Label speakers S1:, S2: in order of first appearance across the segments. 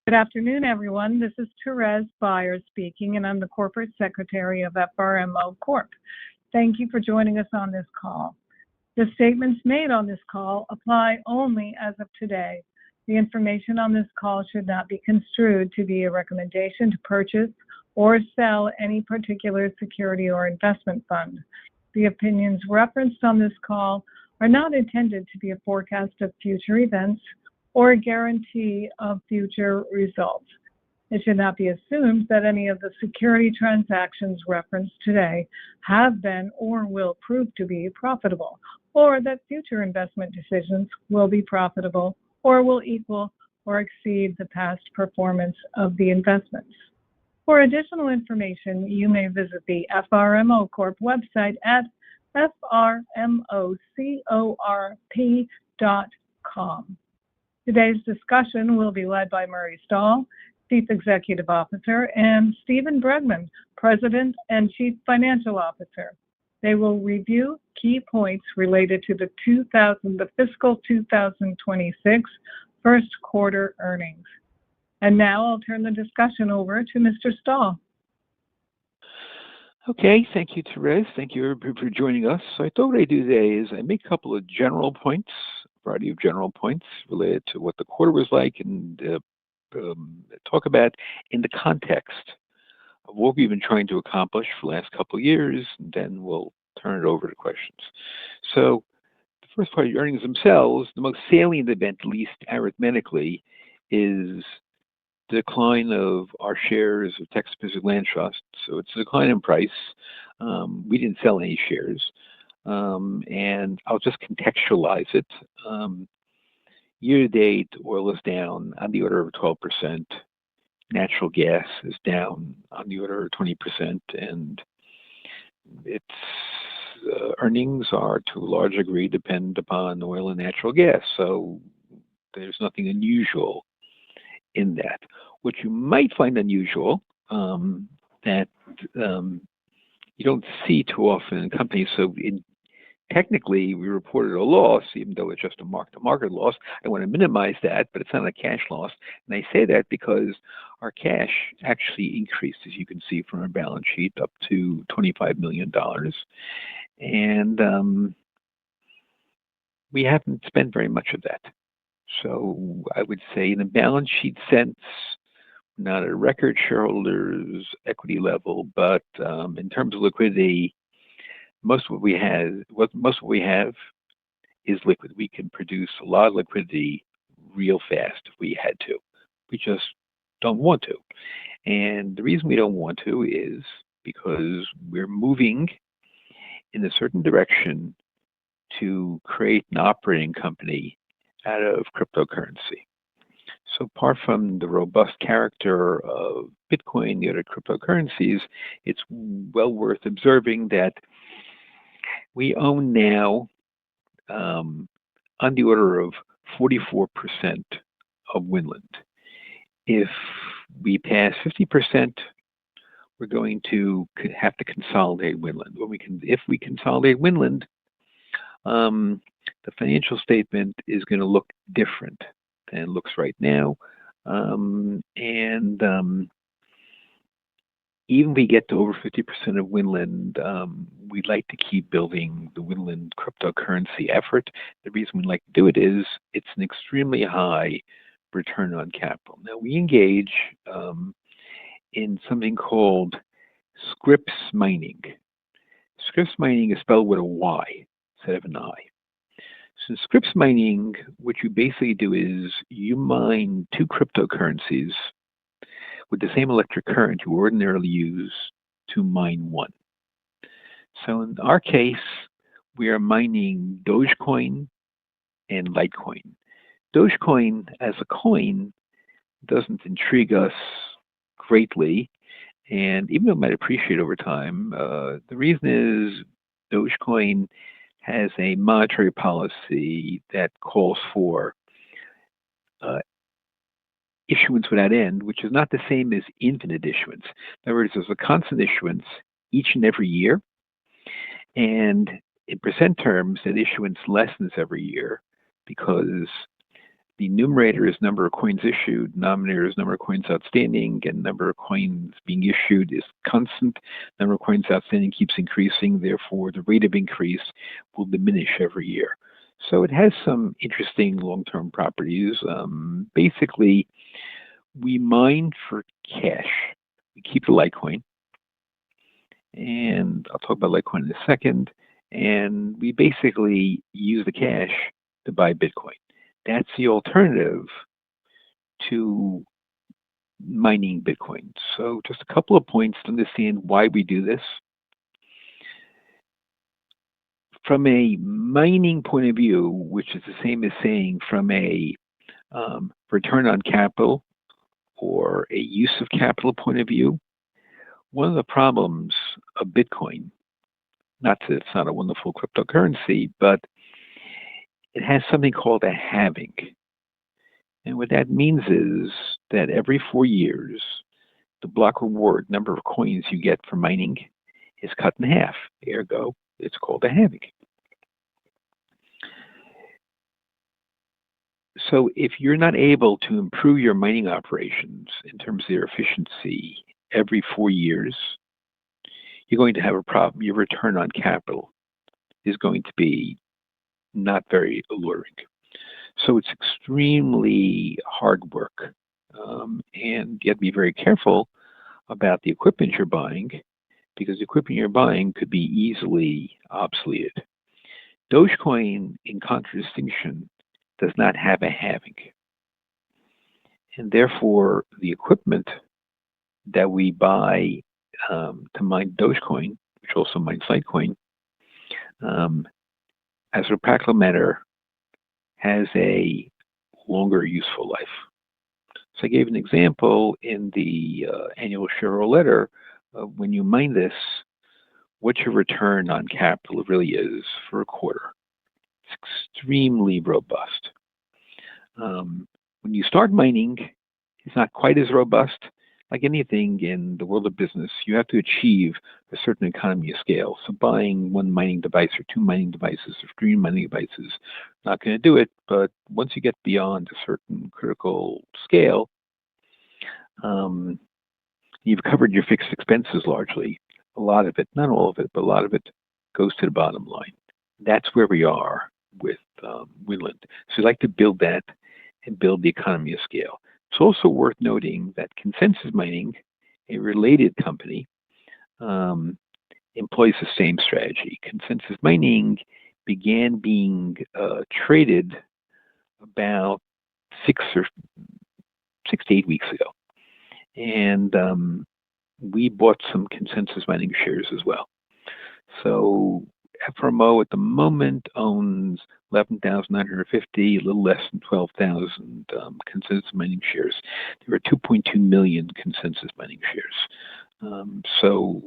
S1: Good afternoon, everyone. This is Therese Byers speaking, and I'm the Corporate Secretary of FRMO Corp. Thank you for joining us on this call. The statements made on this call apply only as of today. The information on this call should not be construed to be a recommendation to purchase or sell any particular security or investment fund. The opinions referenced on this call are not intended to be a forecast of future events or a guarantee of future results. It should not be assumed that any of the security transactions referenced today have been or will prove to be profitable, or that future investment decisions will be profitable or will equal or exceed the past performance of the investments. For additional information, you may visit the FRMO Corp website at frmocorp.com. Today's discussion will be led by Murray Stahl, Chief Executive Officer, and Stephen Bregman, President and Chief Financial Officer. They will review key points related to the fiscal 2026 first quarter earnings. And now I'll turn the discussion over to Mr. Stahl.
S2: Okay, thank you, Therese. Thank you for joining us. So I thought what I'd do today is I make a couple of general points, a variety of general points related to what the quarter was like, and talk about in the context of what we've been trying to accomplish for the last couple of years, and then we'll turn it over to questions. So the first part of the earnings themselves, the most salient event, at least arithmetically, is the decline of our shares of Texas Pacific Land Trust. So it's a decline in price. We didn't sell any shares. And I'll just contextualize it. Year to date, oil is down on the order of 12%. Natural gas is down on the order of 20%. And its earnings are to a large degree dependent upon oil and natural gas. So there's nothing unusual in that. What you might find unusual that you don't see too often in companies. So technically, we reported a loss, even though it's just a mark-to-market loss. I want to minimize that, but it's not a cash loss. And I say that because our cash actually increased, as you can see from our balance sheet, up to $25 million. And we haven't spent very much of that. So I would say in a balance sheet sense, not a record shareholders equity level, but in terms of liquidity, most of what we have is liquid. We can produce a lot of liquidity real fast if we had to. We just don't want to. And the reason we don't want to is because we're moving in a certain direction to create an operating company out of cryptocurrency. So apart from the robust character of Bitcoin, the other cryptocurrencies, it's well worth observing that we own now on the order of 44% of Winland. If we pass 50%, we're going to have to consolidate Winland. If we consolidate Winland, the financial statement is going to look different than it looks right now. Even if we get to over 50% of Winland, we'd like to keep building the Winland cryptocurrency effort. The reason we'd like to do it is it's an extremely high return on capital. Now, we engage in something called Scripps mining. Scripps mining is spelled with a Y instead of an I. So Scripps mining, what you basically do is you mine two cryptocurrencies with the same electric current you ordinarily use to mine one. So in our case, we are mining Dogecoin and Litecoin. Dogecoin as a coin doesn't intrigue us greatly, and even though it might appreciate over time, the reason is Dogecoin has a monetary policy that calls for issuance without end, which is not the same as infinite issuance. In other words, there's a constant issuance each and every year, and in percent terms, that issuance lessens every year because The numerator is number of coins issued, denominator is number of coins outstanding, and number of coins being issued is constant. Number of coins outstanding keeps increasing, therefore the rate of increase will diminish every year. So it has some interesting long-term properties. Basically, we mine for cash. We keep the Litecoin, and I'll talk about Litecoin in a second, and we basically use the cash to buy Bitcoin. That's the alternative to mining Bitcoin. So just a couple of points to understand why we do this. From a mining point of view, which is the same as saying from a return on capital or a use of capital point of view, one of the problems of Bitcoin, not that it's not a wonderful cryptocurrency, but it has something called a halving. And what that means is that every 4 years, the block reward, number of coins you get for mining, is cut in half. Ergo, it's called a halving. So if you're not able to improve your mining operations in terms of their efficiency every 4 years, you're going to have a problem. Your return on capital is going to be not very alluring. So it's extremely hard work. And you have to be very careful about the equipment you're buying, because the equipment you're buying could be easily obsoleted. Dogecoin, in contradistinction, does not have a halving. And therefore, the equipment that we buy to mine Dogecoin, which also mines Litecoin, as a practical matter, has a longer useful life. So I gave an example in the annual shareholder letter of when you mine this, what your return on capital really is for a quarter. It's extremely robust. When you start mining, it's not quite as robust. Like anything in the world of business, you have to achieve a certain economy of scale. So buying one mining device or two mining devices or three mining devices, not going to do it. But once you get beyond a certain critical scale, you've covered your fixed expenses largely. A lot of it, not all of it, but a lot of it goes to the bottom line. That's where we are with Winland. So we like to build that and build the economy of scale. It's also worth noting that Consensus Mining, a related company, employs the same strategy. Consensus Mining began being traded about 6 to 8 weeks ago. And we bought some Consensus Mining shares as well. So FRMO at the moment owns 11,950, a little less than 12,000 Consensus Mining shares. There are 2.2 million Consensus Mining shares. So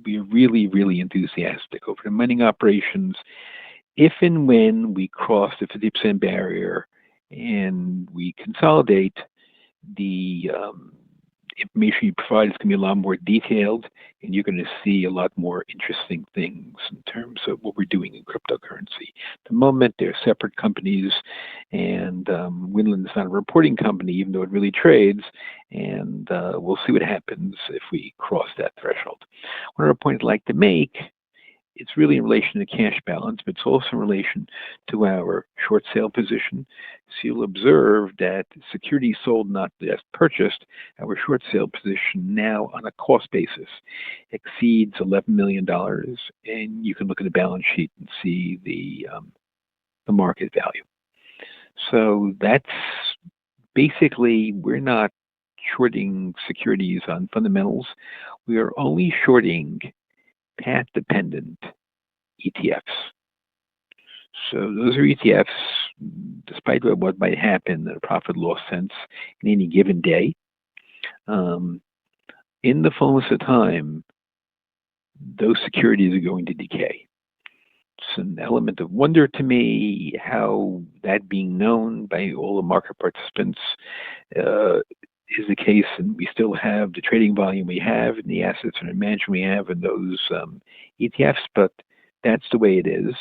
S2: we are really, really enthusiastic over the mining operations. If and when we cross the 50% barrier and we consolidate, the information you provide is going to be a lot more detailed, and you're going to see a lot more interesting things in terms of what we're doing in cryptocurrency. At the moment, they're separate companies, and Winland is not a reporting company, even though it really trades, and we'll see what happens if we cross that threshold. One other point I'd like to make, it's really in relation to cash balance, but it's also in relation to our short sale position. So you'll observe that securities sold, not just purchased, our short sale position now on a cost basis exceeds $11 million. And you can look at the balance sheet and see the market value. So that's basically, we're not shorting securities on fundamentals. We are only shorting path-dependent ETFs. So those are ETFs, despite what might happen in a profit-loss sense in any given day. In the fullness of time, those securities are going to decay. It's an element of wonder to me how that being known by all the market participants is the case, and we still have the trading volume we have and the assets under management we have in those ETFs, but that's the way it is.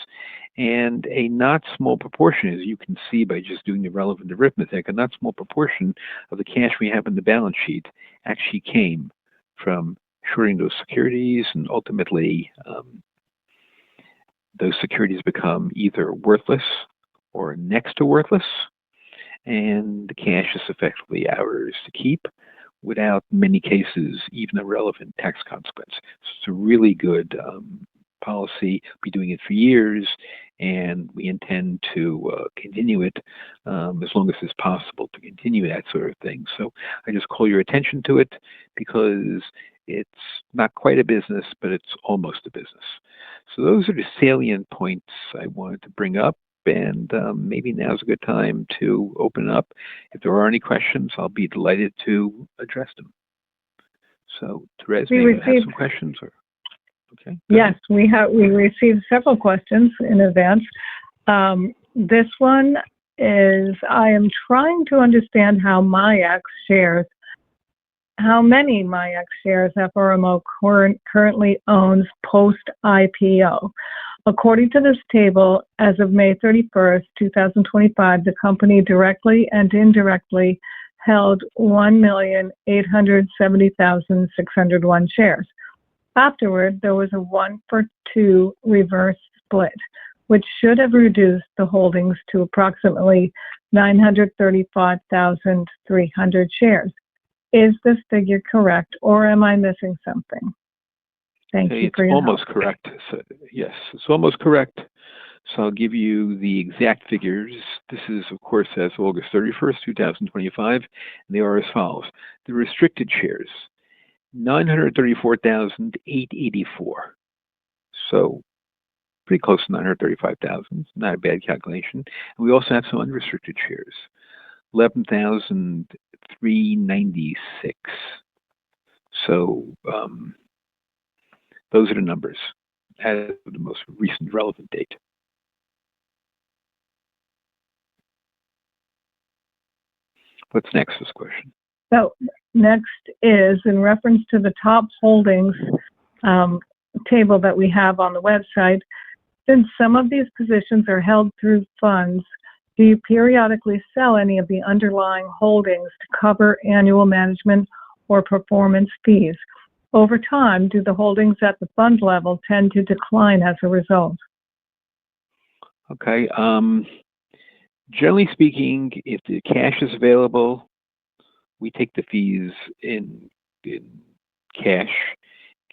S2: And a not small proportion, as you can see by just doing the relevant arithmetic, a not small proportion of the cash we have in the balance sheet actually came from shorting those securities, and ultimately those securities become either worthless or next to worthless, and the cash is effectively ours to keep without, in many cases, even a relevant tax consequence. So it's a really good policy. We've been doing it for years, and we intend to continue it as long as it's possible to continue that sort of thing. So I just call your attention to it because it's not quite a business, but it's almost a business. So those are the salient points I wanted to bring up, and maybe now's a good time to open up. If there are any questions, I'll be delighted to address them. So, Therese, maybe you have some questions? Or okay.
S1: Yes, we received several questions in advance. This one is, I am trying to understand how many MyX shares FRMO currently owns post-IPO. According to this table, as of May 31st, 2025, the company directly and indirectly held 1,870,601 shares. Afterward, there was a 1-for-2 reverse split, which should have reduced the holdings to approximately 935,300 shares. Is this figure correct, or am I missing something? Thank you for your help.
S2: It's almost correct. So, yes, it's almost correct. So I'll give you the exact figures. This is, of course, as of August 31st, 2025, and they are as follows. The restricted shares, 934,884. So pretty close to 935,000. Not a bad calculation. And we also have some unrestricted shares, 11,396. So those are the numbers as of the most recent relevant date. What's next, this question?
S1: So next is in reference to the top holdings table that we have on the website. Since some of these positions are held through funds, do you periodically sell any of the underlying holdings to cover annual management or performance fees? Over time, do the holdings at the fund level tend to decline as a result?
S2: Okay. Generally speaking, if the cash is available, we take the fees in cash.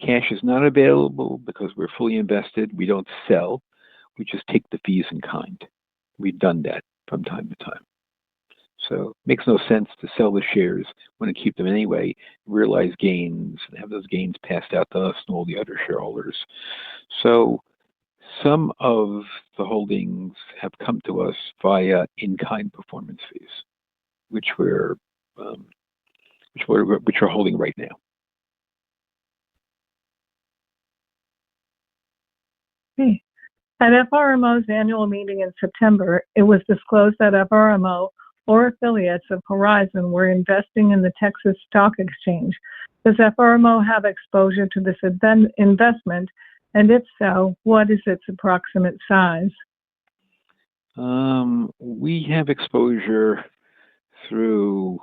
S2: Cash is not available because we're fully invested. We don't sell. We just take the fees in kind. We've done that from time to time. So it makes no sense to sell the shares, want to keep them anyway, realize gains, and have those gains passed out to us and all the other shareholders. So some of the holdings have come to us via in-kind performance fees, which we're holding right now.
S1: Okay. At FRMO's annual meeting in September, it was disclosed that FRMO or affiliates of Horizon were investing in the Texas Stock Exchange. Does FRMO have exposure to this investment? And if so, what is its approximate size?
S2: We have exposure through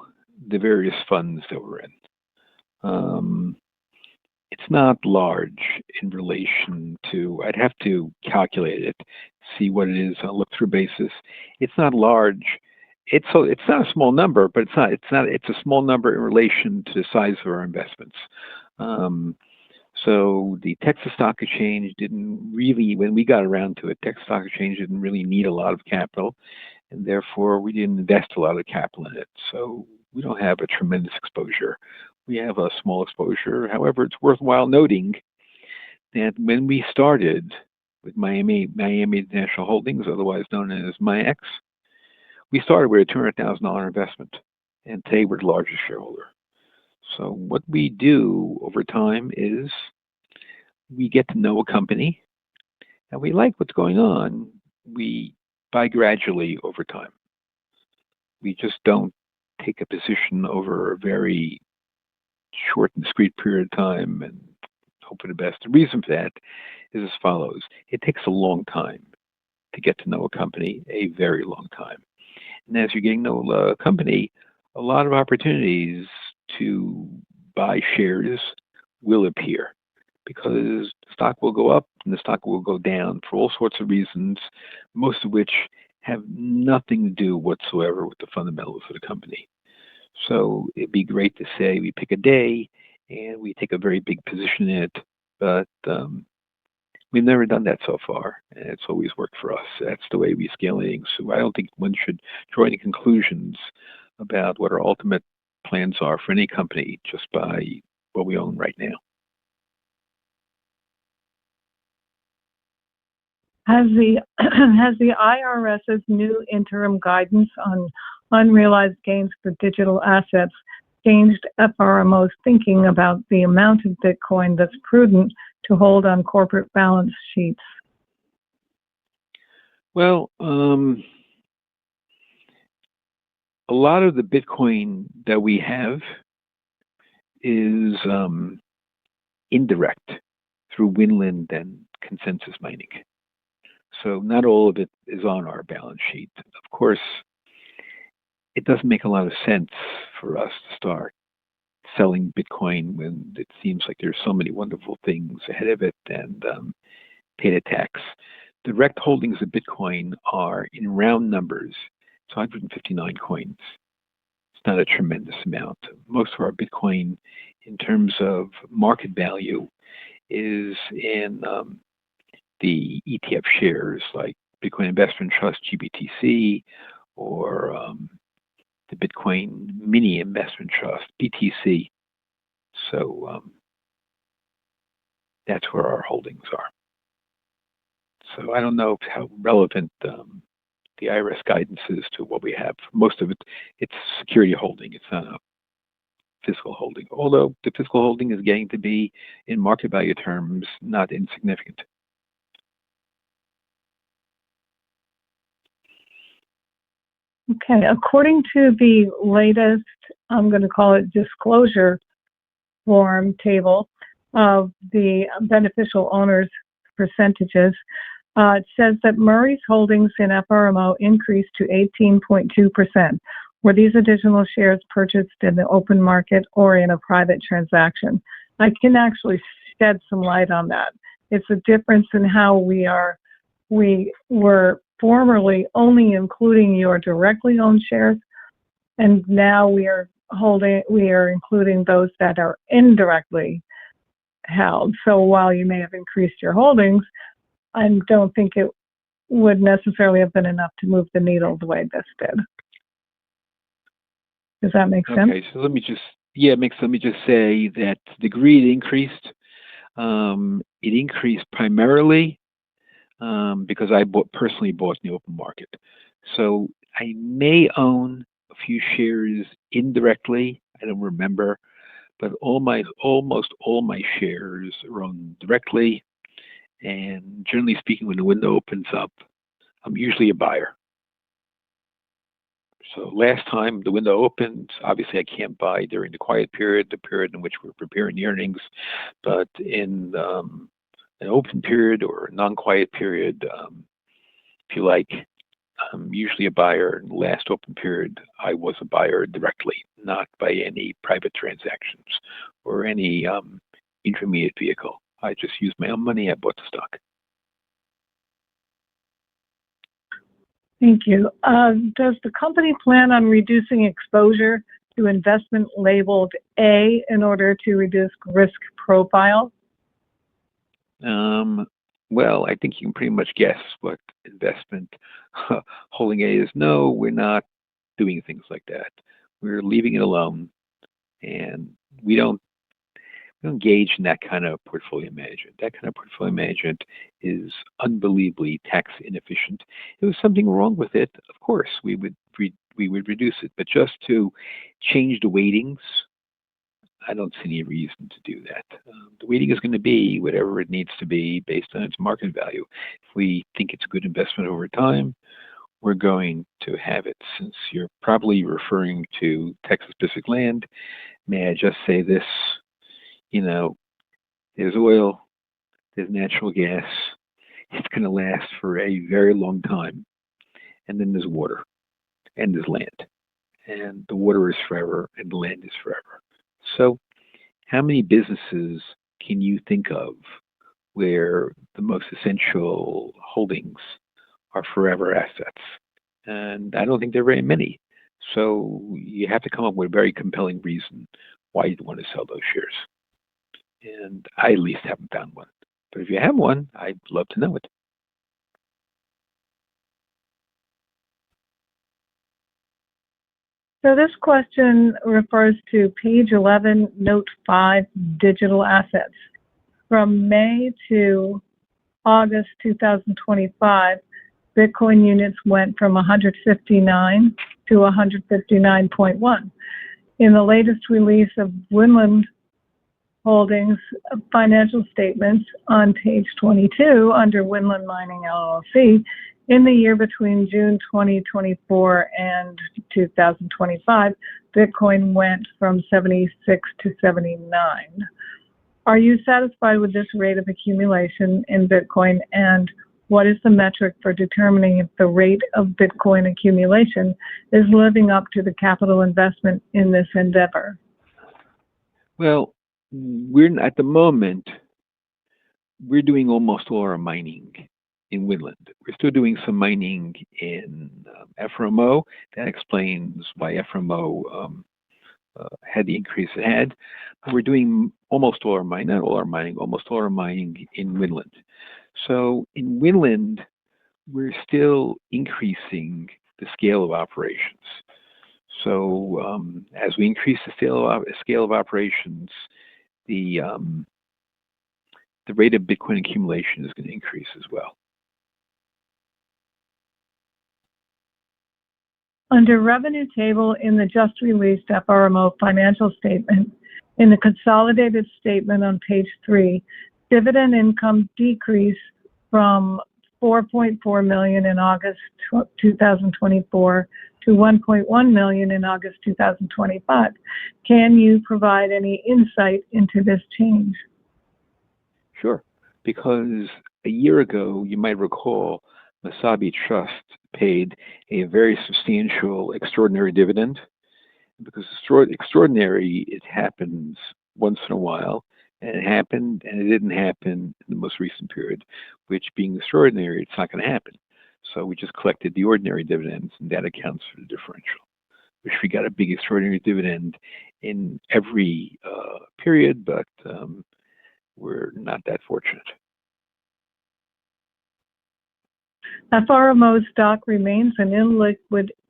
S2: the various funds that we're in. It's not large in relation to, I'd have to calculate it, see what it is on a look-through basis. It's not large. It's not a small number, but it's a small number in relation to the size of our investments. So the Texas Stock Exchange didn't really, when we got around to it, Texas Stock Exchange didn't really need a lot of capital, and therefore we didn't invest a lot of capital in it. So we don't have a tremendous exposure. We have a small exposure. However, it's worthwhile noting that when we started with Miami International Holdings, otherwise known as MyX, we started with a $200,000 investment, and today we're the largest shareholder. So what we do over time is we get to know a company, and we like what's going on. We buy gradually over time. We just don't take a position over a very short and discrete period of time and hope for the best. The reason for that is as follows. It takes a long time to get to know a company a very long time. And as you're getting to know a company, a lot of opportunities to buy shares will appear because the stock will go up and the stock will go down for all sorts of reasons, most of which have nothing to do whatsoever with the fundamentals of the company. So it'd be great to say we pick a day and we take a very big position in it, but we've never done that so far, and it's always worked for us. That's the way we scale earnings. So I don't think one should draw any conclusions about what our ultimate plans are for any company just by what we own right now.
S1: Has the IRS's new interim guidance on unrealized gains for digital assets changed FRMO's thinking about the amount of Bitcoin that's prudent to hold on corporate balance sheets?
S2: Well, a lot of the Bitcoin that we have is indirect through Winland and consensus mining. So not all of it is on our balance sheet. Of course, it doesn't make a lot of sense for us to start selling Bitcoin when it seems like there's so many wonderful things ahead of it and pay the tax. Direct holdings of Bitcoin are, in round numbers, it's 159 coins. It's not a tremendous amount. Most of our Bitcoin, in terms of market value, is in the ETF shares like Bitcoin Investment Trust, GBTC, or the Bitcoin Mini Investment Trust, BTC. So that's where our holdings are. So I don't know how relevant the IRS guidance is to what we have. Most of it, it's security holding. It's not a physical holding. Although the physical holding is getting to be, in market value terms, not insignificant.
S1: Okay, according to the latest, I'm going to call it disclosure form table of the beneficial owners percentages, it says that Murray's holdings in FRMO increased to 18.2%. Were these additional shares purchased in the open market or in a private transaction? I can actually shed some light on that. It's a difference in how we were formerly only including your directly owned shares, and now we are including those that are indirectly held. So while you may have increased your holdings, I don't think it would necessarily have been enough to move the needle the way this did. Does that make sense?
S2: Okay, so let me just say that the degree it increased primarily because I personally bought in the open market. So I may own a few shares indirectly. I don't remember, but almost all my shares are owned directly. And generally speaking, when the window opens up, I'm usually a buyer. So last time the window opened, obviously I can't buy during the quiet period, the period in which we're preparing the earnings, but in an open period or a non-quiet period, if you like, I'm usually a buyer. In the last open period, I was a buyer directly, not by any private transactions or any intermediate vehicle. I just used my own money. I bought the stock.
S1: Thank you. Does the company plan on reducing exposure to investment labeled A in order to reduce risk profile?
S2: Well, I think you can pretty much guess what investment holding A is. No, we're not doing things like that. We're leaving it alone, and we don't engage in that kind of portfolio management. That kind of portfolio management is unbelievably tax inefficient. If there was something wrong with it, of course, we would reduce it. But just to change the weightings, I don't see any reason to do that. The weighting is going to be whatever it needs to be based on its market value. If we think it's a good investment over time, we're going to have it. Since you're probably referring to Texas Pacific Land, may I just say this? You know, there's oil, there's natural gas, it's going to last for a very long time. And then there's water, and there's land. And the water is forever, and the land is forever. So how many businesses can you think of where the most essential holdings are forever assets? And I don't think there are very many. So you have to come up with a very compelling reason why you'd want to sell those shares. And I at least haven't found one. But if you have one, I'd love to know it.
S1: So this question refers to page 11, note 5, digital assets. From May to August 2025, Bitcoin units went from 159 to 159.1. In the latest release of Winland Holdings financial statements on page 22 under Winland Mining LLC, in the year between June 2024 and 2025, Bitcoin went from 76 to 79. Are you satisfied with this rate of accumulation in Bitcoin, and what is the metric for determining if the rate of Bitcoin accumulation is living up to the capital investment in this endeavor?
S2: Well, at the moment, we're doing almost all our mining in Winland. We're still doing some mining in FRMO. That explains why FRMO had the increase it had. But we're doing almost all our mining, not all our mining, almost all our mining in Winland. So in Winland, we're still increasing the scale of operations. So as we increase the scale of operations, the rate of Bitcoin accumulation is going to increase as well.
S1: Under revenue table in the just released FRMO financial statement, in the consolidated statement on page 3, dividend income decreased from $4.4 million in August 2024 to $1.1 million in August 2025. Can you provide any insight into this change?
S2: Sure, because a year ago, you might recall, Masabi Trust paid a very substantial extraordinary dividend. Because extraordinary, it happens once in a while, and it happened, and it didn't happen in the most recent period, which being extraordinary, it's not going to happen. So we just collected the ordinary dividends, and that accounts for the differential. Wish we got a big extraordinary dividend in every period, but we're not that fortunate.
S1: FRMO stock remains an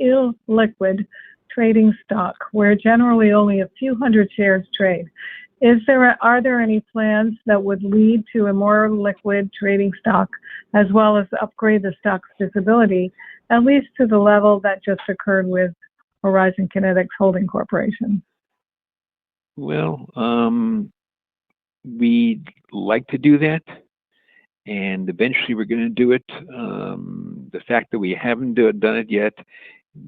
S1: illiquid trading stock where generally only a few hundred shares trade. Are there any plans that would lead to a more liquid trading stock, as well as upgrade the stock's visibility, at least to the level that just occurred with Horizon Kinetics Holding Corporation?
S2: Well, we'd like to do that, and eventually we're going to do it. The fact that we haven't done it yet,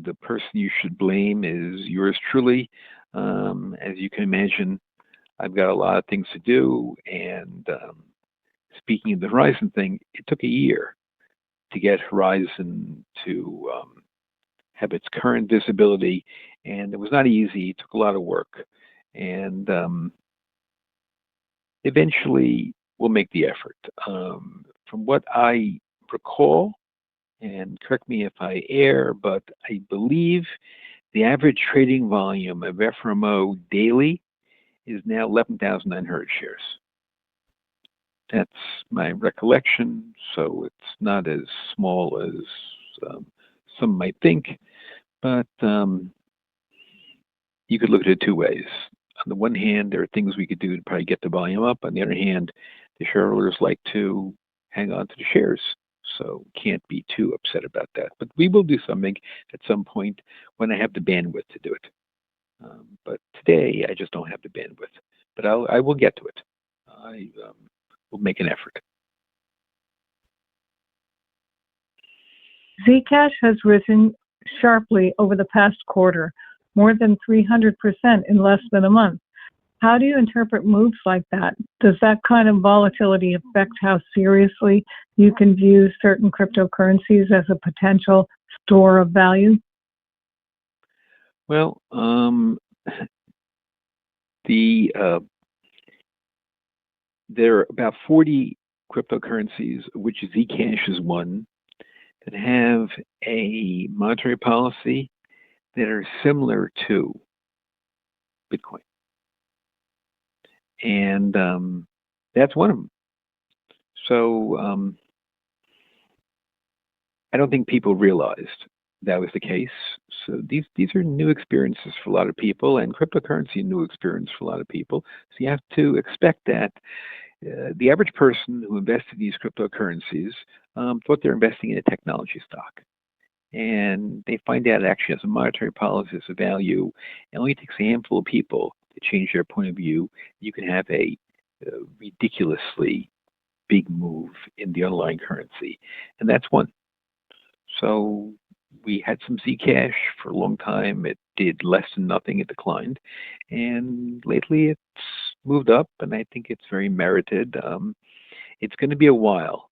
S2: the person you should blame is yours truly. As you can imagine, I've got a lot of things to do, and speaking of the Horizon thing, it took a year to get Horizon to have its current visibility, and it was not easy. It took a lot of work, and eventually we'll make the effort. From what I recall, and correct me if I err, but I believe the average trading volume of FRMO daily is now 11,900 shares. That's my recollection, so it's not as small as some might think, but you could look at it two ways. On the one hand, there are things we could do to probably get the volume up. On the other hand, the shareholders like to hang on to the shares, so can't be too upset about that. But we will do something at some point when I have the bandwidth to do it. But today, I just don't have the bandwidth. But I will get to it. I will make an effort.
S1: Zcash has risen sharply over the past quarter, more than 300% in less than a month. How do you interpret moves like that? Does that kind of volatility affect how seriously you can view certain cryptocurrencies as a potential store of value?
S2: Well, there are about 40 cryptocurrencies, which Zcash is one, that have a monetary policy that are similar to Bitcoin. And that's one of them. So I don't think people realized that was the case. So these are new experiences for a lot of people, and cryptocurrency new experience for a lot of people. So you have to expect that the average person who invested in these cryptocurrencies thought they're investing in a technology stock. And they find out it actually has a monetary policy, has a value. It only takes a handful of people to change their point of view. You can have a ridiculously big move in the underlying currency. And that's one. So we had some Zcash for a long time. It did less than nothing. It declined. And lately it's moved up, and I think it's very merited. It's going to be a while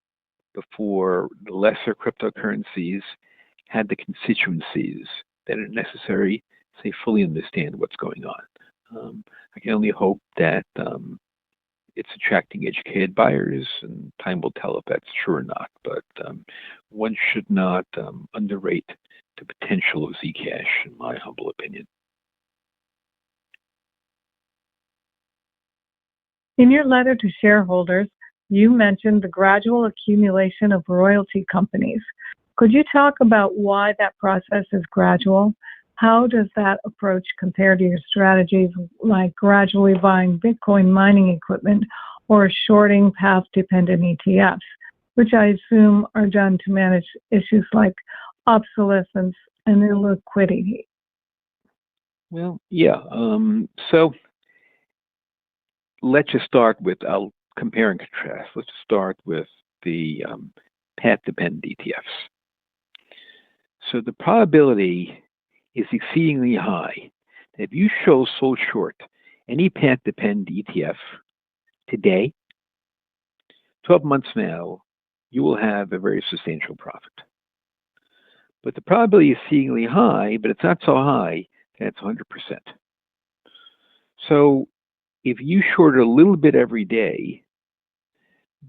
S2: before the lesser cryptocurrencies had the constituencies that are necessary to fully understand what's going on. I can only hope that it's attracting educated buyers, and time will tell if that's true or not. But one should not underrate the potential of Zcash, in my humble opinion.
S1: In your letter to shareholders, you mentioned the gradual accumulation of royalty companies. Could you talk about why that process is gradual? How does that approach compare to your strategies like gradually buying Bitcoin mining equipment or shorting path-dependent ETFs, which I assume are done to manage issues like obsolescence and illiquidity?
S2: Well, yeah. So let's just start with, I'll compare and contrast. Let's start with the path-dependent ETFs. So the probability is exceedingly high that if you show so short any path-dependent ETF today, 12 months from now, you will have a very substantial profit. But the probability is exceedingly high, but it's not so high that it's 100%. So if you short a little bit every day,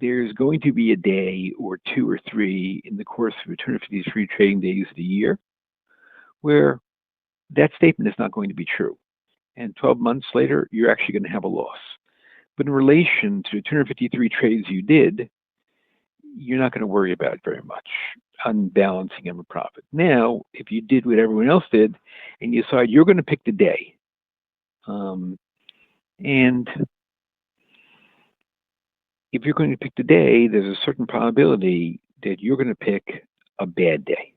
S2: there's going to be a day or two or three in the course of 253 trading days of the year where that statement is not going to be true. And 12 months later, you're actually going to have a loss. But in relation to the 253 trades you did, you're not going to worry about it very much on balancing them a profit. Now, if you did what everyone else did and you decide you're going to pick the day, and if you're going to pick the day, there's a certain probability that you're going to pick a bad day.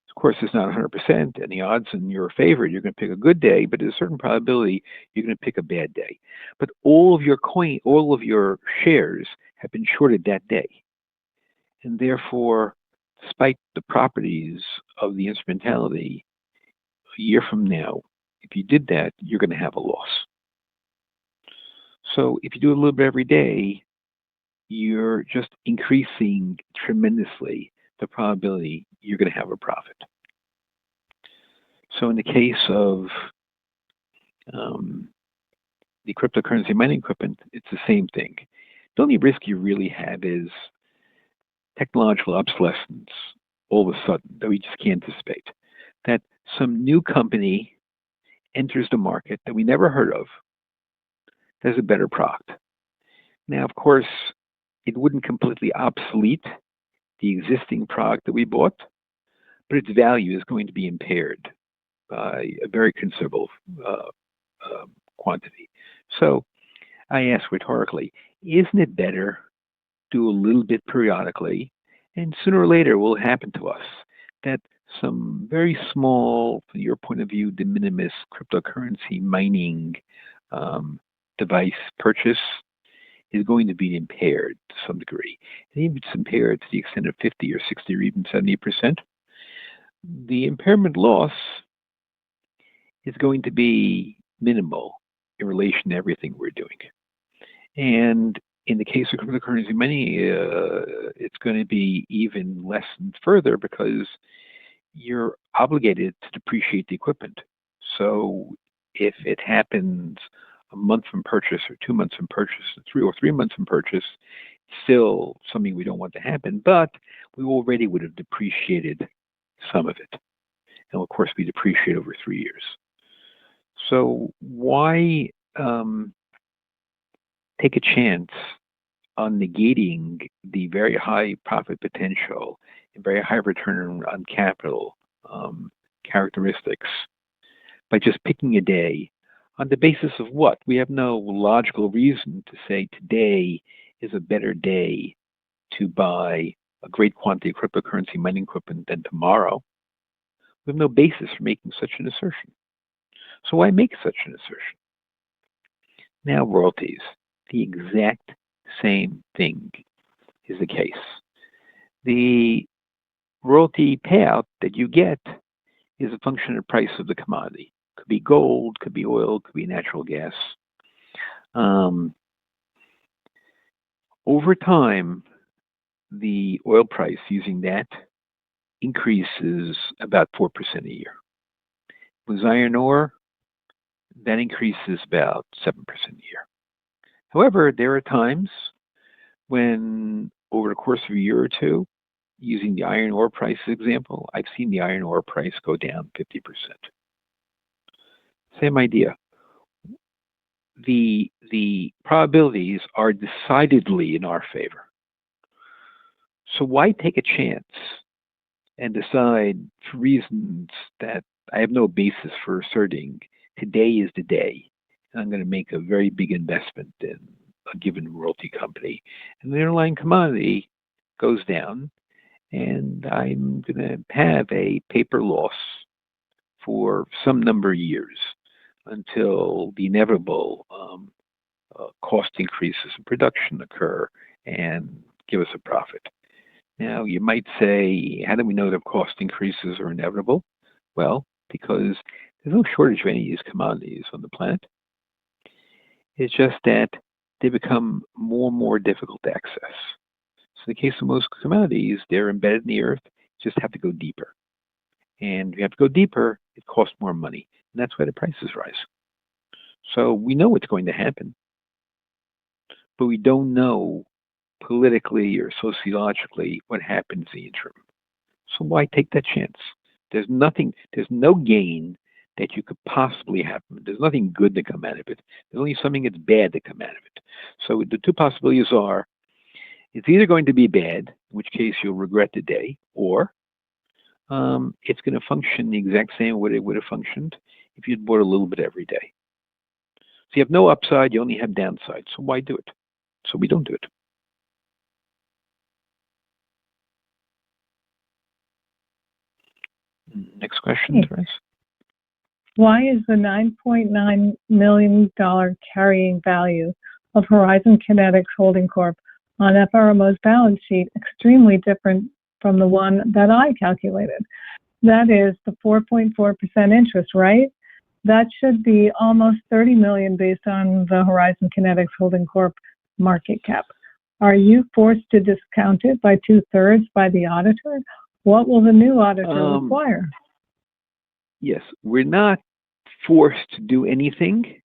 S2: Of course, it's not 100%, and the odds in your favor, you're going to pick a good day, but there's a certain probability you're going to pick a bad day. But all of your shares have been shorted that day. And therefore, despite the properties of the instrumentality, a year from now, if you did that, you're going to have a loss. So if you do a little bit every day, you're just increasing tremendously the probability you're going to have a profit. So in the case of the cryptocurrency mining equipment, it's the same thing. The only risk you really have is technological obsolescence all of a sudden that we just can't anticipate. That some new company enters the market that we never heard of, has a better product. Now, of course, it wouldn't completely obsolete the existing product that we bought, but its value is going to be impaired by a very considerable quantity. So I ask rhetorically, isn't it better do a little bit periodically, and sooner or later will happen to us that some very small, from your point of view, de minimis cryptocurrency mining device purchase is going to be impaired to some degree. And even if it's impaired to the extent of 50 or 60 or even 70%, the impairment loss is going to be minimal in relation to everything we're doing. And in the case of cryptocurrency money, it's going to be even lessened further because you're obligated to depreciate the equipment. So if it happens a month from purchase or 2 months from purchase or 3 months from purchase, it's still something we don't want to happen, but we already would have depreciated some of it. And of course, we depreciate over 3 years. So why take a chance on negating the very high profit potential and very high return on capital characteristics by just picking a day on the basis of what? We have no logical reason to say today is a better day to buy a great quantity of cryptocurrency mining equipment than tomorrow. We have no basis for making such an assertion. So why make such an assertion? Now royalties, the exact same thing is the case. The royalty payout that you get is a function of the price of the commodity. Could be gold, could be oil, could be natural gas. Over time, the oil price using that increases about 4% a year. With iron ore, that increases about 7% a year. However, there are times when, over the course of a year or two, using the iron ore price example, I've seen the iron ore price go down 50%. Same idea. The probabilities are decidedly in our favor. So why take a chance and decide for reasons that I have no basis for asserting today is the day, and I'm going to make a very big investment in a given royalty company, and the underlying commodity goes down, and I'm going to have a paper loss for some number of years until the inevitable cost increases in production occur and give us a profit. Now, you might say, how do we know that cost increases are inevitable? Well, because there's no shortage of any of these commodities on the planet. It's just that they become more and more difficult to access. So in the case of most commodities, they're embedded in the earth, just have to go deeper. And if you have to go deeper, it costs more money. And that's why the prices rise. So we know what's going to happen, but we don't know politically or sociologically what happens in the interim. So why take that chance? There's no gain that you could possibly have. There's nothing good to come out of it. There's only something that's bad to come out of it. So the two possibilities are, it's either going to be bad, in which case you'll regret the day, or it's going to function the exact same way it would have functioned if you'd bought a little bit every day. So you have no upside, you only have downside. So why do it? So we don't do it. Next question, Therese.
S1: Why is the $9.9 million carrying value of Horizon Kinetics Holding Corp. on FRMO's balance sheet extremely different from the one that I calculated? That is the 4.4% interest, right? That should be almost $30 million based on the Horizon Kinetics Holding Corp. Market cap. Are you forced to discount it by 2/3 by the auditor? What will the new auditor require?
S2: Yes, we're not forced to do anything.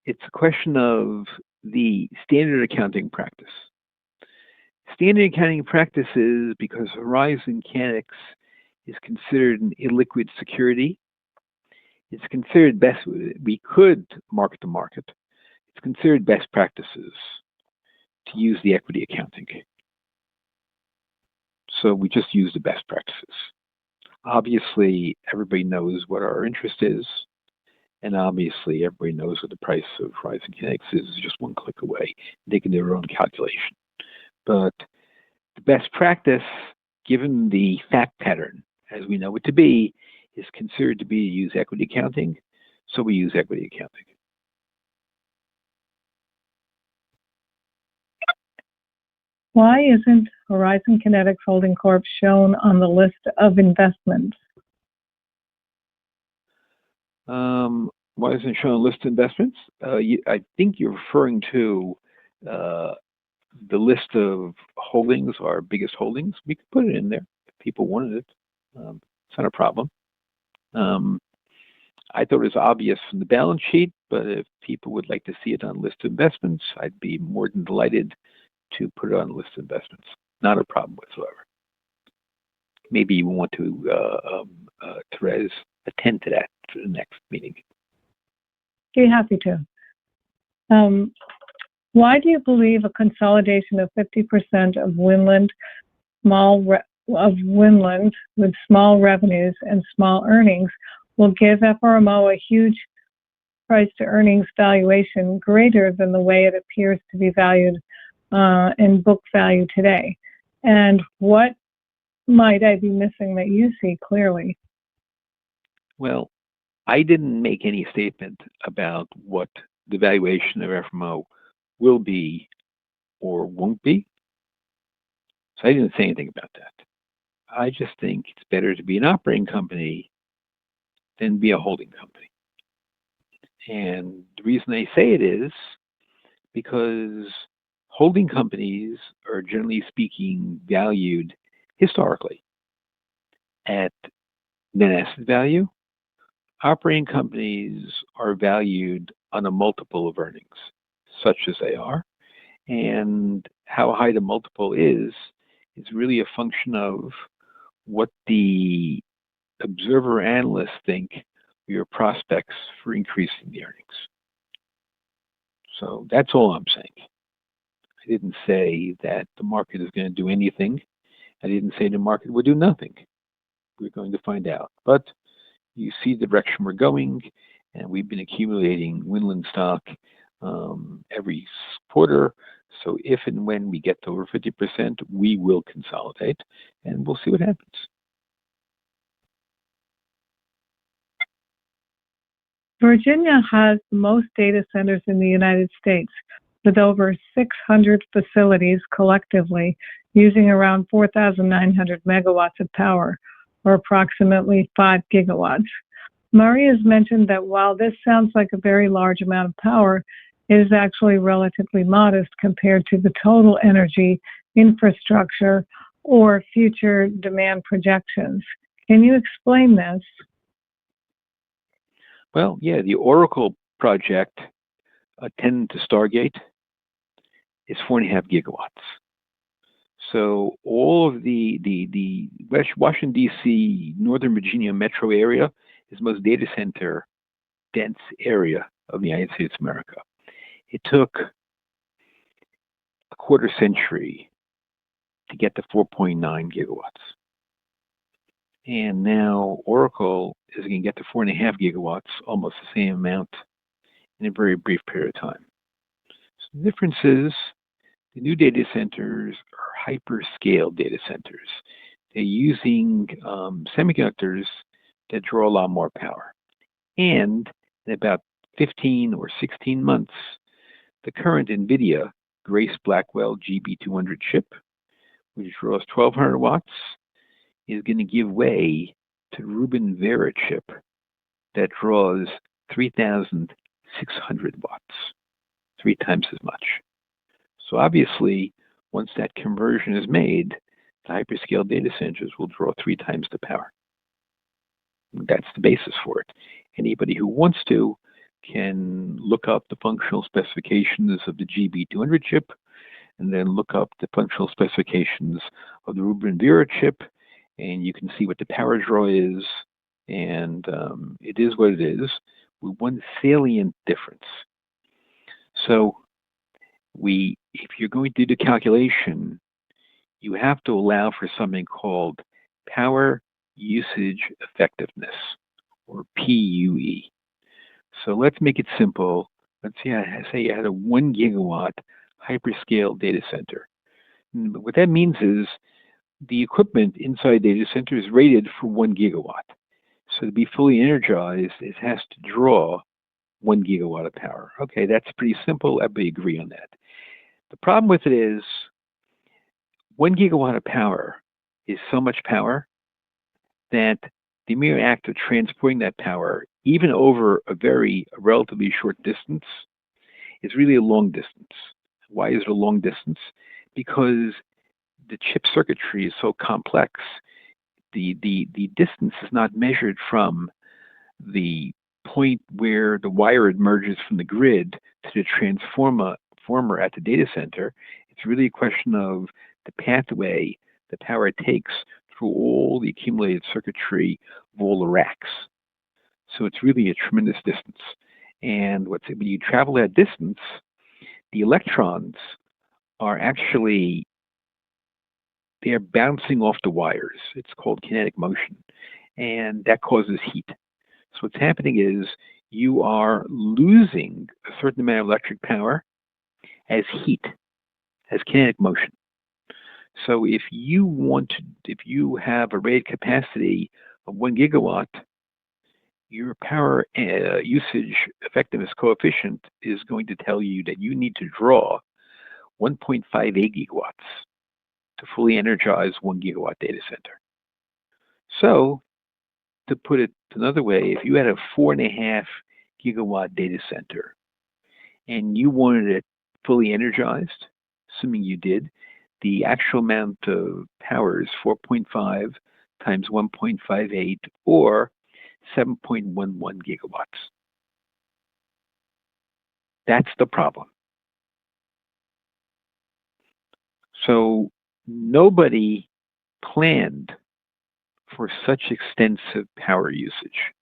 S2: It's a question of the standard accounting practice. Standard accounting practice is because Horizon Kinetics is considered an illiquid security. It's considered best, we could mark to market. It's considered best practices to use the equity accounting. So we just use the best practices. Obviously, everybody knows what our interest is, and obviously everybody knows what the price of Horizon Kinetics is just one click away. They can do their own calculation. But the best practice, given the fact pattern, as we know it to be, is considered to be to use equity accounting, so we use equity accounting.
S1: Why isn't Horizon Kinetics Holding Corp. shown on the list of investments?
S2: Why isn't it shown on list investments? I think you're referring to the list of holdings, our biggest holdings. We could put it in there if people wanted it. It's not a problem. I thought it was obvious from the balance sheet, but if people would like to see it on list investments, I'd be more than delighted to put it on list investments. Not a problem whatsoever. Maybe you want to, Therese, attend to that for the next meeting.
S1: Be happy to. Why do you believe a consolidation of 50% of Winland with small revenues and small earnings will give FRMO a huge price to earnings valuation greater than the way it appears to be valued in book value today? And what might I be missing that you see clearly?
S2: Well, I didn't make any statement about what the valuation of FRMO will be or won't be. So I didn't say anything about that. I just think it's better to be an operating company than be a holding company. And the reason I say it is because holding companies are generally speaking valued historically at net asset value. Operating companies are valued on a multiple of earnings, such as they are. And how high the multiple is really a function of what the observer analysts think are your prospects for increasing the earnings. So that's all I'm saying. I didn't say that the market is going to do anything. I didn't say the market would do nothing. We're going to find out. But you see the direction we're going, and we've been accumulating Winland stock every quarter. So if and when we get to over 50%, we will consolidate, and we'll see what happens.
S1: Virginia has the most data centers in the United States, with over 600 facilities collectively using around 4,900 megawatts of power, or approximately 5 gigawatts. Murray has mentioned that while this sounds like a very large amount of power, it is actually relatively modest compared to the total energy infrastructure or future demand projections. Can you explain this?
S2: Well, yeah, the Oracle project, attendant to Stargate, is 4.5 gigawatts. So all of the Washington, D.C., Northern Virginia metro area is the most data center dense area of the United States of America. It took a quarter century to get to 4.9 gigawatts. And now Oracle is going to get to 4.5 gigawatts, almost the same amount, in a very brief period of time. So the difference is the new data centers are hyperscale data centers. They're using semiconductors that draw a lot more power. And in about 15 or 16 months, the current NVIDIA Grace Blackwell GB200 chip, which draws 1,200 watts, is going to give way to Rubin Vera chip that draws 3,600 watts, 3 times as much. So obviously, once that conversion is made, the hyperscale data centers will draw 3 times the power. That's the basis for it. Anybody who wants to can look up the functional specifications of the GB200 chip, and then look up the functional specifications of the Rubin Vera chip, and you can see what the power draw is, and it is what it is, with one salient difference. So if you're going to do the calculation, you have to allow for something called power usage effectiveness, or PUE. So let's make it simple. Let's say you had a 1 gigawatt hyperscale data center. And what that means is the equipment inside data center is rated for 1 gigawatt. So to be fully energized, it has to draw 1 gigawatt of power. Okay, that's pretty simple. Everybody agree on that. The problem with it is 1 gigawatt of power is so much power that the mere act of transporting that power even over a relatively short distance, is really a long distance. Why is it a long distance? Because the chip circuitry is so complex. The distance is not measured from the point where the wire emerges from the grid to the transformer at the data center. It's really a question of the pathway the power takes through all the accumulated circuitry of all the racks. So it's really a tremendous distance. And when you travel that distance, the electrons are actually, they're bouncing off the wires. It's called kinetic motion, and that causes heat. So what's happening is you are losing a certain amount of electric power as heat, as kinetic motion. So if you have a rated capacity of 1 gigawatt, your power usage effectiveness coefficient is going to tell you that you need to draw 1.58 gigawatts to fully energize 1 gigawatt data center. So to put it another way, if you had a 4.5 gigawatt data center and you wanted it fully energized, assuming you did, the actual amount of power is 4.5 times 1.58 or 7.11 gigawatts. That's the problem. So nobody planned for such extensive power usage.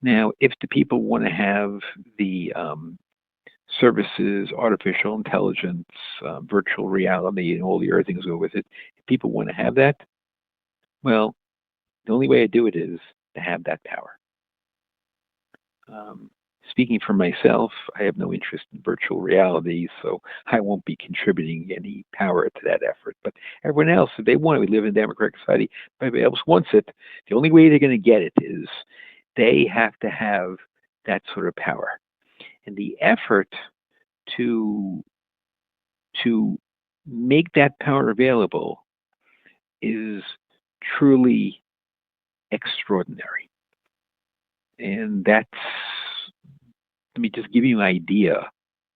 S2: Now, if the people want to have the services, artificial intelligence, virtual reality, and all the other things go with it, if people want to have that, well, the only way to do it is to have that power. Speaking for myself, I have no interest in virtual reality, so I won't be contributing any power to that effort. But everyone else, if they want it, we live in a democratic society, if everybody else wants it, the only way they're going to get it is they have to have that sort of power. And the effort to make that power available is truly extraordinary. And that's, let me just give you an idea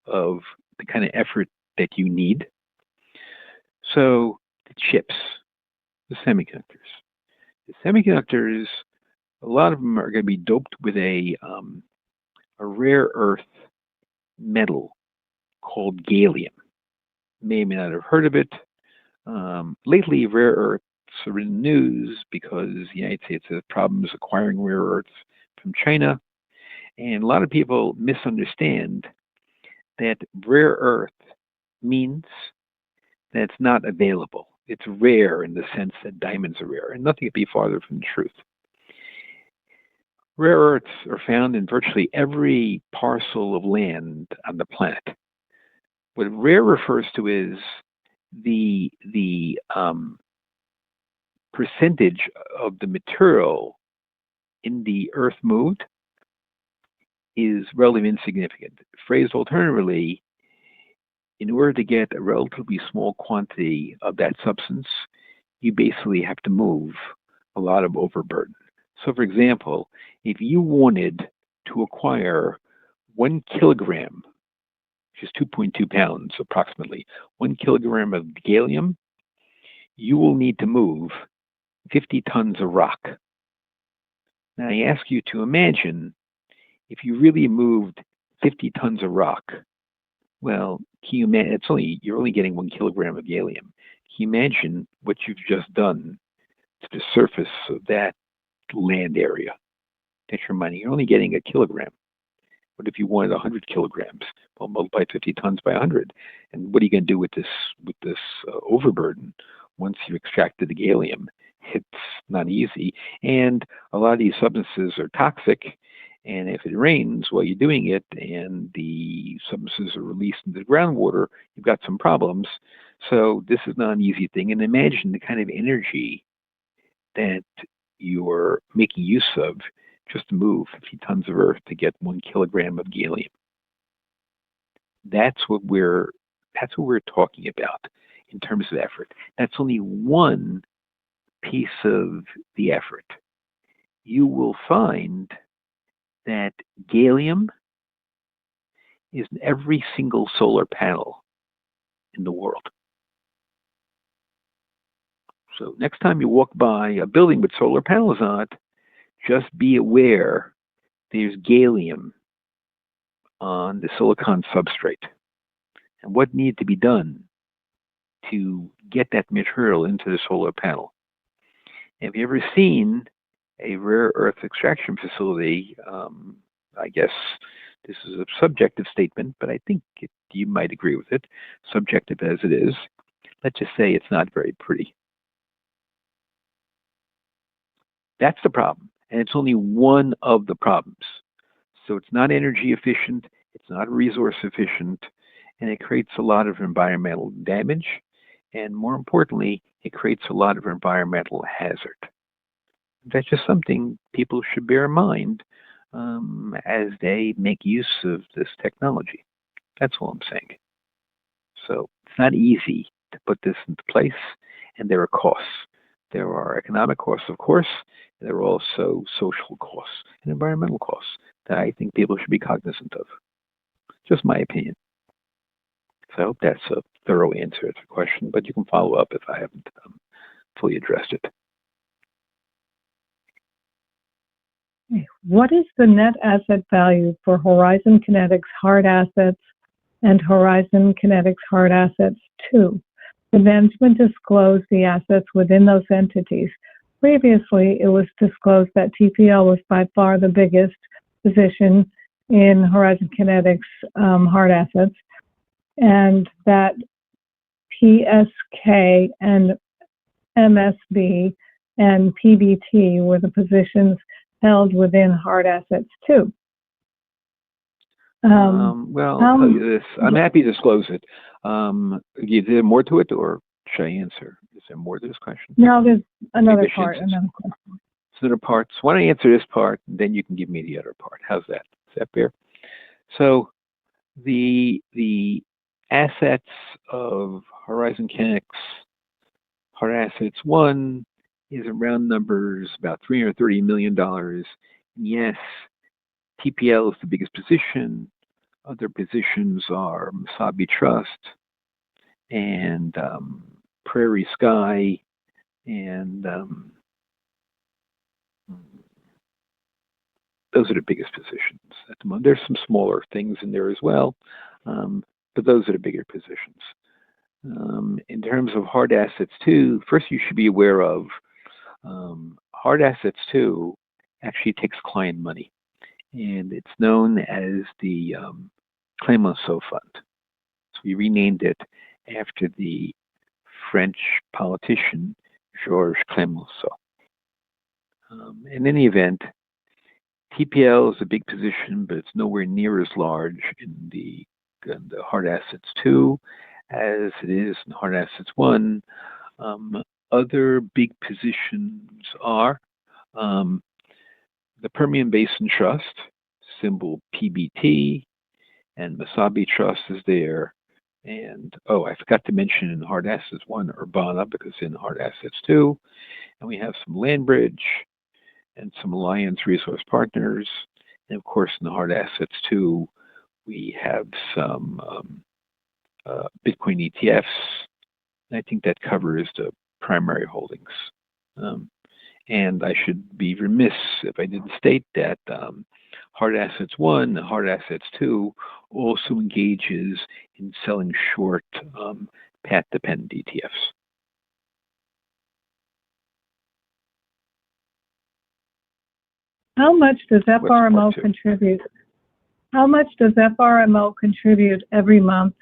S2: of the kind of effort that you need. So the chips, the semiconductors. The semiconductors, a lot of them are going to be doped with a rare earth metal called gallium. May or may not have heard of it. Lately, rare earths are in the news because the United States has problems acquiring rare earths from China. And a lot of people misunderstand that rare earth means that it's not available. It's rare in the sense that diamonds are rare, and nothing could be farther from the truth. Rare earths are found in virtually every parcel of land on the planet. What rare refers to is the percentage of the material in the earth moved is relatively insignificant. Phrased alternatively, in order to get a relatively small quantity of that substance, you basically have to move a lot of overburden. So for example, if you wanted to acquire 1 kilogram, which is 2.2 pounds approximately, 1 kilogram of gallium, you will need to move 50 tons of rock. Now I ask you to imagine if you really moved 50 tons of rock. Well, can you imagine, you're only getting 1 kilogram of gallium. Can you imagine what you've just done to the surface of that land area that you're mining? You're only getting 1 kilogram. What if you wanted 100 kilograms? Well, multiply 50 tons by 100. And what are you going to do with this overburden once you've extracted the gallium? It's not easy. And a lot of these substances are toxic. And if it rains while you're doing it and the substances are released into the groundwater, you've got some problems. So this is not an easy thing. And imagine the kind of energy that you're making use of just to move 50 tons of earth to get 1 kilogram of gallium. That's what we're talking about in terms of effort. That's only one piece of the effort. you will find that gallium is in every single solar panel in the world. So next time you walk by a building with solar panels on it, just be aware there's gallium on the silicon substrate. And what needs to be done to get that material into the solar panel? Have you ever seen a rare earth extraction facility? I guess this is a subjective statement, but I think you might agree with it, subjective as it is. Let's just say it's not very pretty. That's the problem, and it's only one of the problems. So it's not energy efficient, it's not resource efficient, and it creates a lot of environmental damage, and more importantly, it creates a lot of environmental hazard. That's just something people should bear in mind as they make use of this technology. That's all I'm saying. So it's not easy to put this into place, and there are costs. There are economic costs, of course, and there are also social costs and environmental costs that I think people should be cognizant of. Just my opinion. So I hope that's a thorough answer to the question, but you can follow up if I haven't fully addressed it.
S1: What is the net asset value for Horizon Kinetics hard assets and Horizon Kinetics hard assets 2? The management disclosed the assets within those entities. Previously, it was disclosed that TPL was by far the biggest position in Horizon Kinetics hard assets, and that PSK and MSB and PBT were the positions held within hard assets too.
S2: Well, I'll tell you this. I'm happy to disclose it. Is there more to it, or should I answer? Is there more to this question?
S1: No, there's another part. Another question.
S2: Another part. So why don't I answer this part, and then you can give me the other part. How's that? Is that fair? So the assets of Horizon Kinetics hard assets 1 is in round numbers about $330 million. And yes, TPL is the biggest position. Other positions are Masabi Trust and Prairie Sky and those are the biggest positions at the moment. There's some smaller things in there as well, but those are the bigger positions. In terms of hard assets 2, first you should be aware of hard assets 2 actually takes client money, and it's known as the Clemenceau Fund. So we renamed it after the French politician Georges Clemenceau. In any event, TPL is a big position, but it's nowhere near as large in the hard assets 2 as it is in hard assets 1. Other big positions are the Permian Basin Trust, symbol PBT, and Masabi Trust is there. And, I forgot to mention in hard assets 1, Urbana, because in hard assets 2. And we have some Landbridge and some Alliance Resource Partners. And, of course, in the hard assets 2, we have some Bitcoin ETFs. And I think that covers the primary holdings. And I should be remiss if I didn't state that hard assets 1 and hard assets 2 also engages in selling short path-dependent ETFs.
S1: How much does FRMO contribute? How much does FRMO contribute every month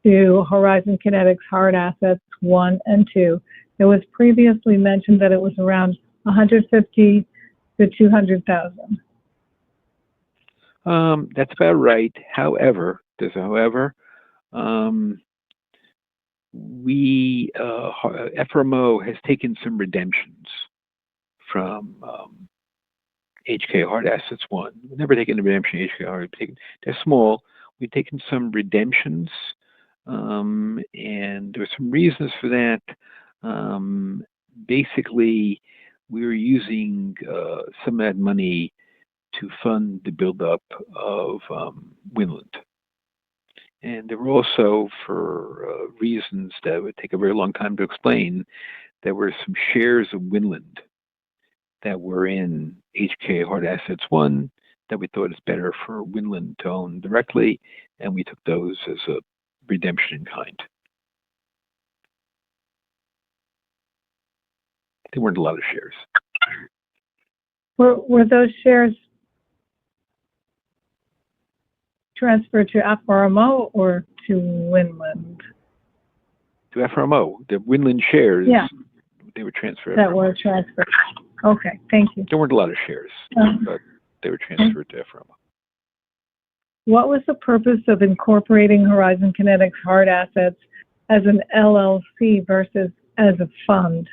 S1: to Horizon Kinetics hard assets 1 and 2? It was previously mentioned that it was around 150 to 200,000.
S2: That's about right. However, FRMO has taken some redemptions from HK Hard Assets 1. We've never taken a redemption HK Hard. They're small. We've taken some redemptions, and there's some reasons for that. Basically, we were using some of that money to fund the buildup of Winland. And there were also, for reasons that would take a very long time to explain, there were some shares of Winland that were in HK Hard Assets 1 that we thought is better for Winland to own directly, and we took those as a redemption in kind. There weren't a lot of shares.
S1: Were those shares transferred to FRMO or to Winland?
S2: To FRMO. The Winland shares,
S1: yeah,
S2: they were transferred.
S1: That were transferred. Okay, thank you.
S2: There weren't a lot of shares, but they were transferred to FRMO.
S1: What was the purpose of incorporating Horizon Kinetics hard assets as an LLC versus as a fund?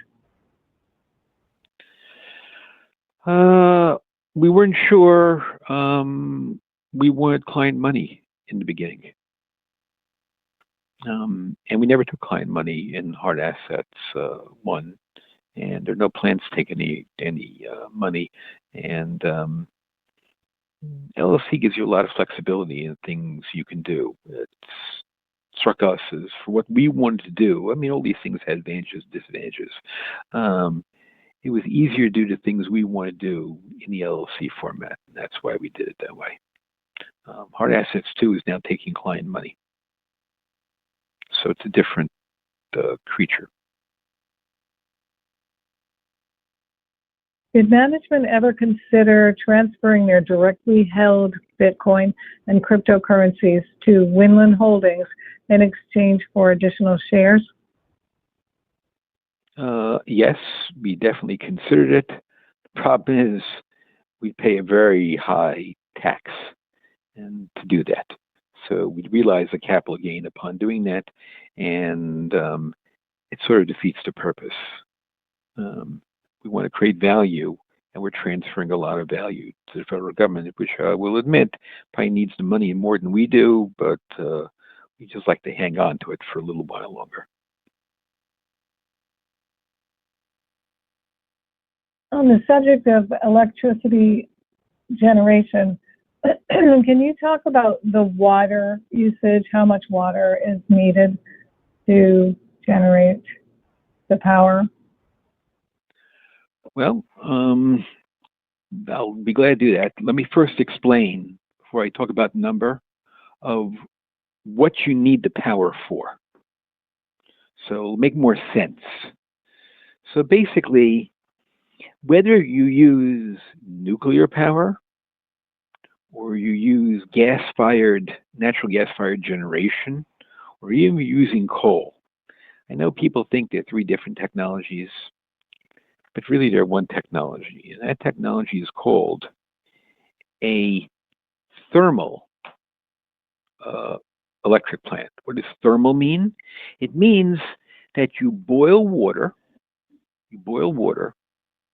S2: We weren't sure. We wanted client money in the beginning. And we never took client money in Hard Assets 1. And there are no plans to take any money. And LLC gives you a lot of flexibility in things you can do. It struck us as for what we wanted to do. I mean, all these things had advantages, disadvantages. It was easier to do the things we want to do in the LLC format. And that's why we did it that way. Hard Assets 2 is now taking client money. So it's a different creature.
S1: Did management ever consider transferring their directly held Bitcoin and cryptocurrencies to Winland Holdings in exchange for additional shares?
S2: Yes, we definitely considered it. The problem is we pay a very high tax and to do that. So we realize the capital gain upon doing that, and it sort of defeats the purpose. We want to create value, and we're transferring a lot of value to the federal government, which I will admit probably needs the money more than we do, but we just like to hang on to it for a little while longer.
S1: On the subject of electricity generation, can you talk about the water usage, how much water is needed to generate the power?
S2: Well, I'll be glad to do that. Let me first explain, before I talk about the number, of what you need the power for. So it'll make more sense. So basically, whether you use nuclear power or you use natural gas-fired generation, or even using coal. I know people think they're three different technologies, but really they're one technology. And that technology is called a thermal electric plant. What does thermal mean? It means that you boil water,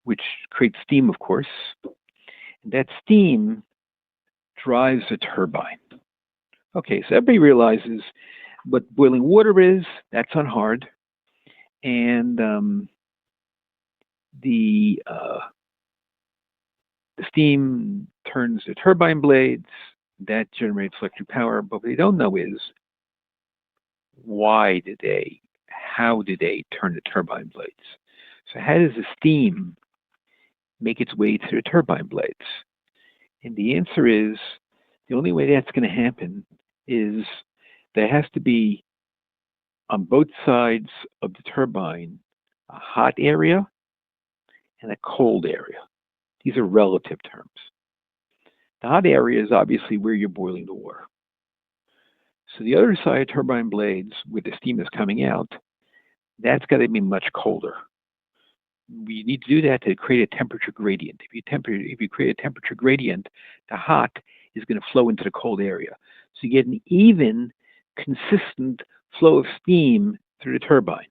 S2: which creates steam, of course, and that steam drives a turbine. Okay, so everybody realizes what boiling water is. That's not hard. And the steam turns the turbine blades. That generates electric power. But what they don't know is how did they turn the turbine blades? So how does the steam make its way to the turbine blades? And the answer is, the only way that's going to happen is there has to be, on both sides of the turbine, a hot area and a cold area. These are relative terms. The hot area is obviously where you're boiling the water. So the other side of turbine blades, where the steam is coming out, that's got to be much colder. We need to do that to create a temperature gradient. If you create a temperature gradient, the hot is going to flow into the cold area. So you get an even, consistent flow of steam through the turbine.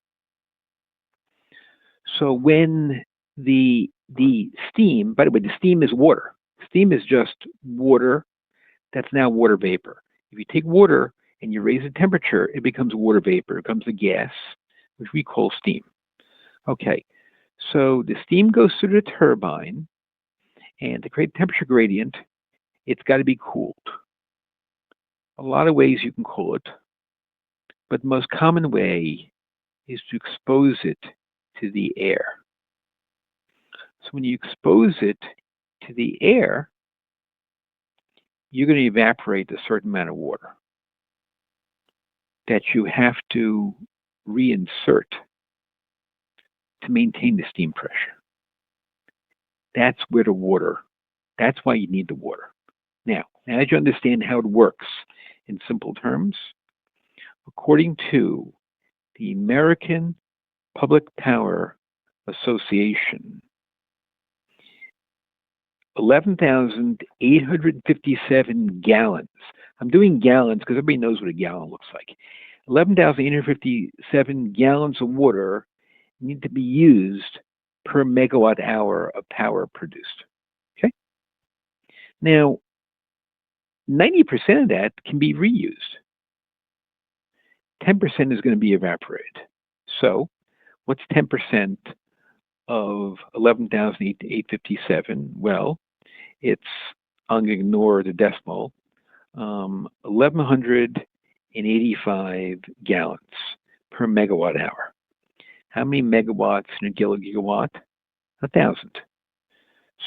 S2: So when the steam, by the way, the steam is water. Steam is just water that's now water vapor. If you take water and you raise the temperature, it becomes water vapor. It becomes a gas, which we call steam. Okay. So the steam goes through the turbine, and to create a temperature gradient, it's got to be cooled. A lot of ways you can cool it, but the most common way is to expose it to the air. So when you expose it to the air, you're going to evaporate a certain amount of water that you have to reinsert to maintain the steam pressure. That's where the water, that's why you need the water. Now that you understand how it works in simple terms, according to the American Public Power Association, 11,857 gallons. I'm doing gallons because everybody knows what a gallon looks like. 11,857 gallons of water need to be used per megawatt hour of power produced. Okay? Now, 90% of that can be reused. 10% is going to be evaporated. So, what's 10% of 11,857? Well, I'm going to ignore the decimal, 1,185 gallons per megawatt hour. How many megawatts in a gigawatt? 1,000.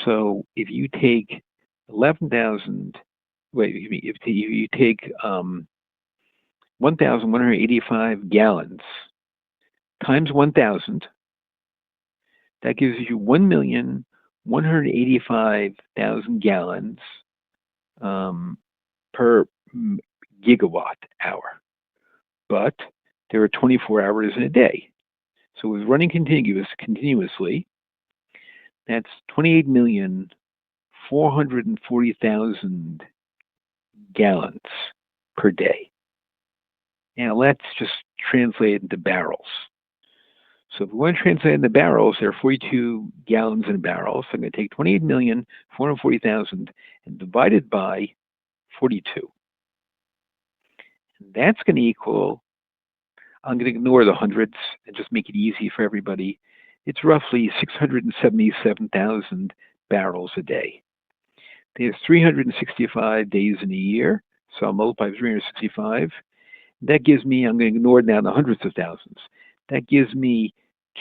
S2: So if you take 1,185 gallons times 1,000, that gives you 1,185,000 gallons per gigawatt hour. But there are 24 hours in a day. So with running continuously, that's 28,440,000 gallons per day. Now let's just translate it into barrels. So if we want to translate into barrels, there are 42 gallons in a barrel. So I'm going to take 28,440,000 and divide it by 42. And that's going to equal, I'm going to ignore the hundreds and just make it easy for everybody. It's roughly 677,000 barrels a day. There's 365 days in a year, so I'll multiply 365. That gives me, I'm going to ignore now the hundreds of thousands. That gives me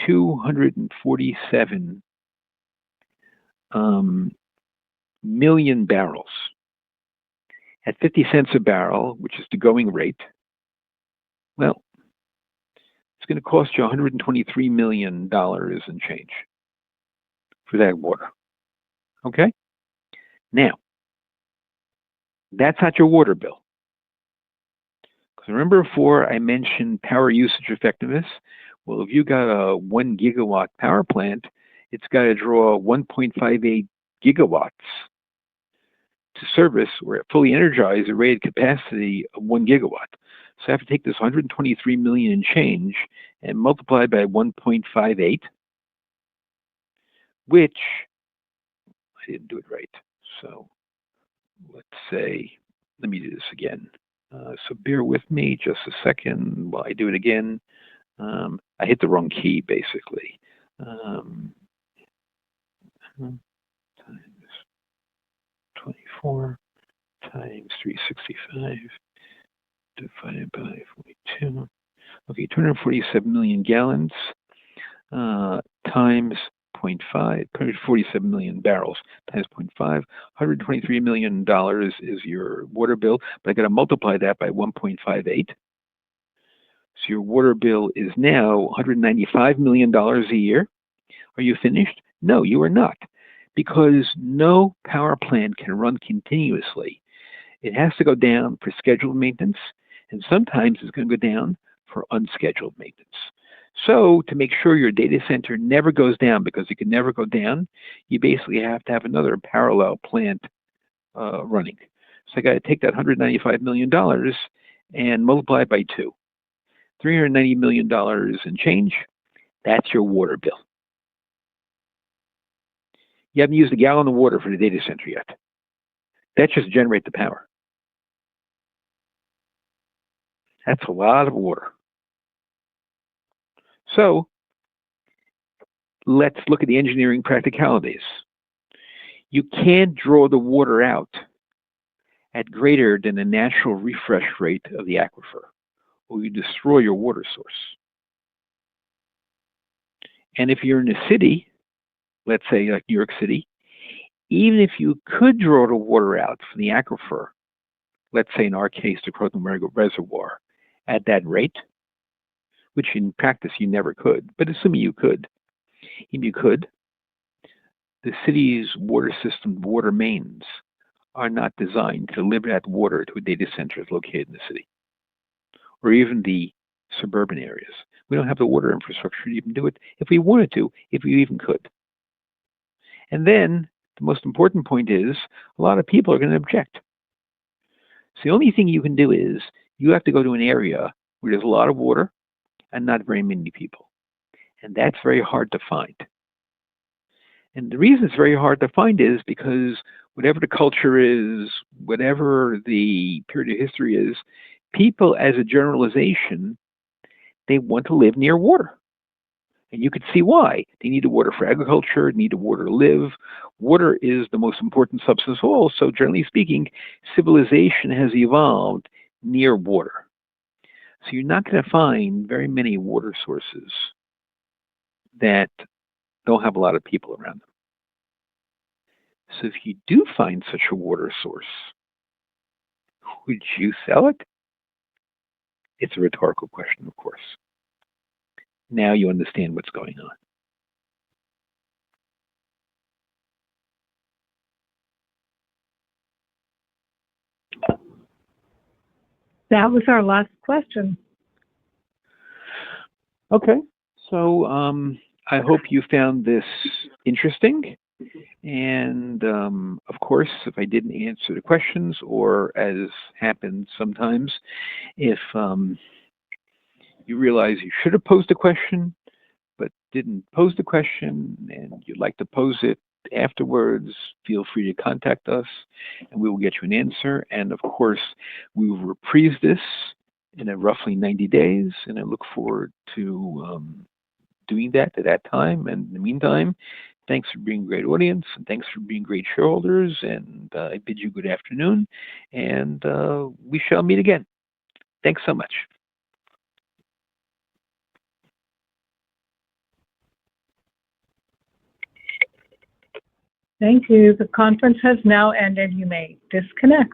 S2: 247 million barrels. At 50 cents a barrel, which is the going rate, well, it's going to cost you $123 million and change for that water. Okay? Now, that's not your water bill. Because remember before I mentioned power usage effectiveness? Well, if you got a 1 gigawatt power plant, it's got to draw 1.58 gigawatts to service or fully energize a rated capacity of 1 gigawatt. So I have to take this 123 million and change and multiply by 1.58, which I didn't do it right. So let's say, let me do this again. So bear with me just a second while I do it again. I hit the wrong key, basically. Times 24 times 365 divided by 42. Okay, 247 million gallons times 0.5, 247 million barrels times 0.5. $123 million is your water bill, but I got to multiply that by 1.58. So your water bill is now $195 million a year. Are you finished? No, you are not, because no power plant can run continuously. It has to go down for scheduled maintenance, and sometimes it's going to go down for unscheduled maintenance. So to make sure your data center never goes down, because it can never go down, you basically have to have another parallel plant running. So I got to take that $195 million and multiply it by 2. $390 million in change, that's your water bill. You haven't used a gallon of water for the data center yet. That's just generate the power. That's a lot of water. So let's look at the engineering practicalities. You can't draw the water out at greater than the natural refresh rate of the aquifer, or you destroy your water source. And if you're in a city, let's say like New York City, even if you could draw the water out from the aquifer, let's say in our case, the Croton Reservoir, at that rate, which in practice you never could, but assuming you could, if you could, the city's water system, water mains, are not designed to deliver that water to a data center located in the city, or even the suburban areas. We don't have the water infrastructure to even do it if we wanted to, if we even could. And then the most important point is a lot of people are going to object. So the only thing you can do is you have to go to an area where there's a lot of water and not very many people. And that's very hard to find. And the reason it's very hard to find is because whatever the culture is, whatever the period of history is, people as a generalization, they want to live near water. And you could see why. They need the water for agriculture, need the water to live. Water is the most important substance of all. So generally speaking, civilization has evolved near water. So you're not going to find very many water sources that don't have a lot of people around them. So if you do find such a water source, would you sell it? It's a rhetorical question, of course. Now you understand what's going on.
S1: That was our last question.
S2: Okay, so I hope you found this interesting. And of course, if I didn't answer the questions, or as happens sometimes, if you realize you should have posed a question, but didn't pose the question, and you'd like to pose it afterwards, feel free to contact us, and we will get you an answer. And of course, we will reprise this in roughly 90 days, and I look forward to doing that at that time. And in the meantime, thanks for being a great audience, and thanks for being great shareholders, and I bid you good afternoon, and we shall meet again. Thanks so much.
S1: Thank you. The conference has now ended. You may disconnect.